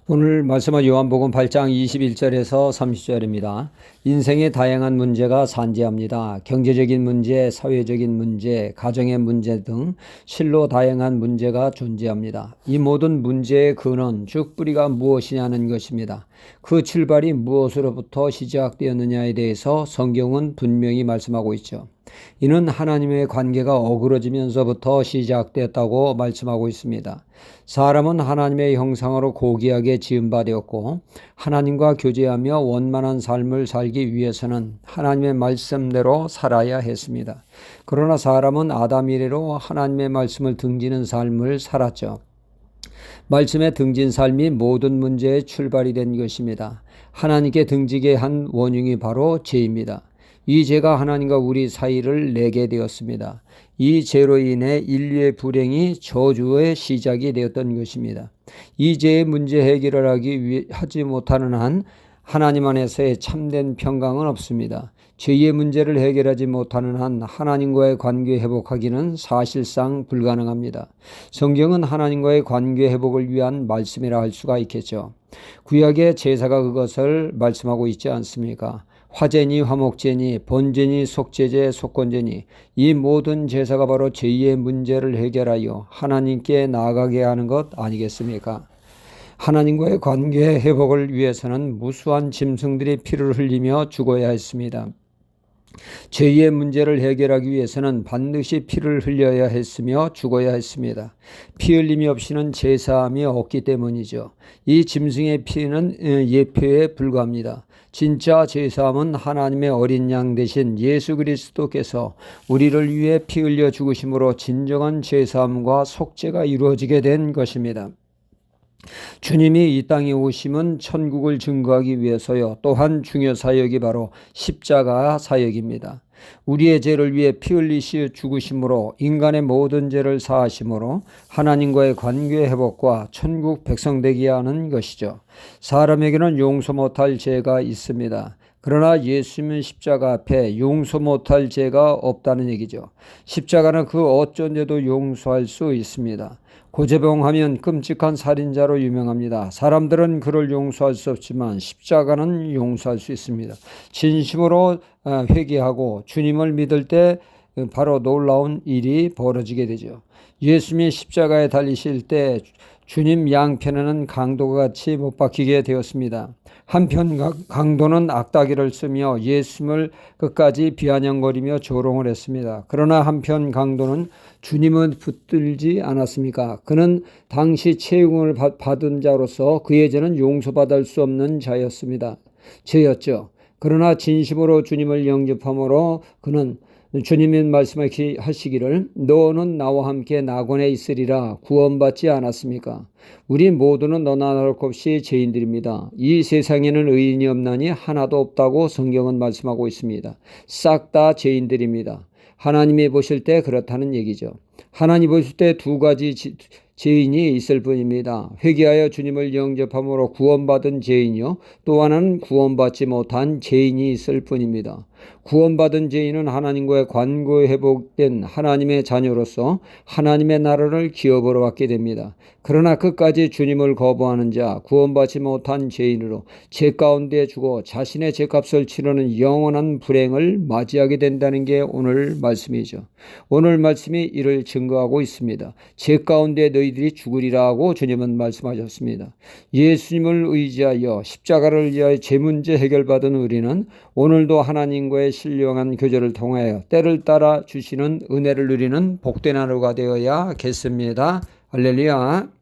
오늘 말씀은 요한복음 8장 21절에서 30절입니다. 인생의 다양한 문제가 산재합니다. 경제적인 문제, 사회적인 문제, 가정의 문제 등 실로 다양한 문제가 존재합니다. 이 모든 문제의 근원, 즉 뿌리가 무엇이냐는 것입니다. 그 출발이 무엇으로부터 시작되었느냐에 대해서 성경은 분명히 말씀하고 있죠. 이는 하나님의 관계가 어그러지면서부터 시작됐다고 말씀하고 있습니다. 사람은 하나님의 형상으로 고귀하게 지은 바 되었고 하나님과 교제하며 원만한 삶을 살기 위해서는 하나님의 말씀대로 살아야 했습니다. 그러나 사람은 아담 이래로 하나님의 말씀을 등지는 삶을 살았죠. 말씀에 등진 삶이 모든 문제의 출발이 된 것입니다. 하나님께 등지게 한 원흉이 바로 죄입니다. 이 죄가 하나님과 우리 사이를 내게 되었습니다. 이 죄로 인해 인류의 불행이 저주의 시작이 되었던 것입니다. 이 죄의 문제 해결을 하지 못하는 한 하나님 안에서의 참된 평강은 없습니다. 죄의 문제를 해결하지 못하는 한 하나님과의 관계 회복하기는 사실상 불가능합니다. 성경은 하나님과의 관계 회복을 위한 말씀이라 할 수가 있겠죠. 구약의 제사가 그것을 말씀하고 있지 않습니까? 화제니 화목제니 번제니 속죄제 속건제니 이 모든 제사가 바로 죄의 문제를 해결하여 하나님께 나아가게 하는 것 아니겠습니까? 하나님과의 관계 회복을 위해서는 무수한 짐승들이 피를 흘리며 죽어야 했습니다. 죄의 문제를 해결하기 위해서는 반드시 피를 흘려야 했으며 죽어야 했습니다. 피 흘림이 없이는 제사함이 없기 때문이죠. 이 짐승의 피는 예표에 불과합니다. 진짜 제사함은 하나님의 어린 양 되신 예수 그리스도께서 우리를 위해 피 흘려 죽으심으로 진정한 제사함과 속죄가 이루어지게 된 것입니다. 주님이 이 땅에 오심은 천국을 증거하기 위해서요. 또한 중요 사역이 바로 십자가 사역입니다. 우리의 죄를 위해 피 흘리시 죽으심으로 인간의 모든 죄를 사하심으로 하나님과의 관계 회복과 천국 백성 되게 하는 것이죠. 사람에게는 용서 못할 죄가 있습니다. 그러나 예수님은 십자가 앞에 용서 못할 죄가 없다는 얘기죠. 십자가는 그 어쩐 죄도 용서할 수 있습니다. 고재봉하면 끔찍한 살인자로 유명합니다. 사람들은 그를 용서할 수 없지만 십자가는 용서할 수 있습니다. 진심으로 회개하고 주님을 믿을 때 바로 놀라운 일이 벌어지게 되죠. 예수님이 십자가에 달리실 때 주님 양편에는 강도가 같이 못 박히게 되었습니다. 한편 강도는 악다기를 쓰며 예수님을 끝까지 비아냥거리며 조롱을 했습니다. 그러나 한편 강도는 주님을 붙들지 않았습니까? 그는 당시 채용을 받은 자로서 그의 죄는 용서받을 수 없는 자였습니다. 죄였죠. 그러나 진심으로 주님을 영접함으로 그는 주님이 말씀하시기를 너는 나와 함께 낙원에 있으리라 구원받지 않았습니까? 우리 모두는 너나 나를 것 없이 죄인들입니다. 이 세상에는 의인이 없나니 하나도 없다고 성경은 말씀하고 있습니다. 싹 다 죄인들입니다. 하나님이 보실 때 그렇다는 얘기죠. 하나님 보실 때 두 가지 죄인이 있을 뿐입니다. 회개하여 주님을 영접함으로 구원받은 죄인이요 또 하나는 구원받지 못한 죄인이 있을 뿐입니다. 구원받은 죄인은 하나님과의 관계 회복된 하나님의 자녀로서 하나님의 나라를 기업으로 받게 됩니다. 그러나 끝까지 주님을 거부하는 자, 구원받지 못한 죄인으로 죄 가운데 죽어 자신의 죄값을 치르는 영원한 불행을 맞이하게 된다는 게 오늘 말씀이죠. 오늘 말씀이 이를 증거하고 있습니다. 죄 가운데 너희들이 죽으리라고 주님은 말씀하셨습니다. 예수님을 의지하여 십자가를 의하여 죄 문제 해결받은 우리는 오늘도 하나님과의 신령한 교제를 통하여 때를 따라 주시는 은혜를 누리는 복된 하루가 되어야겠습니다. 할렐루야.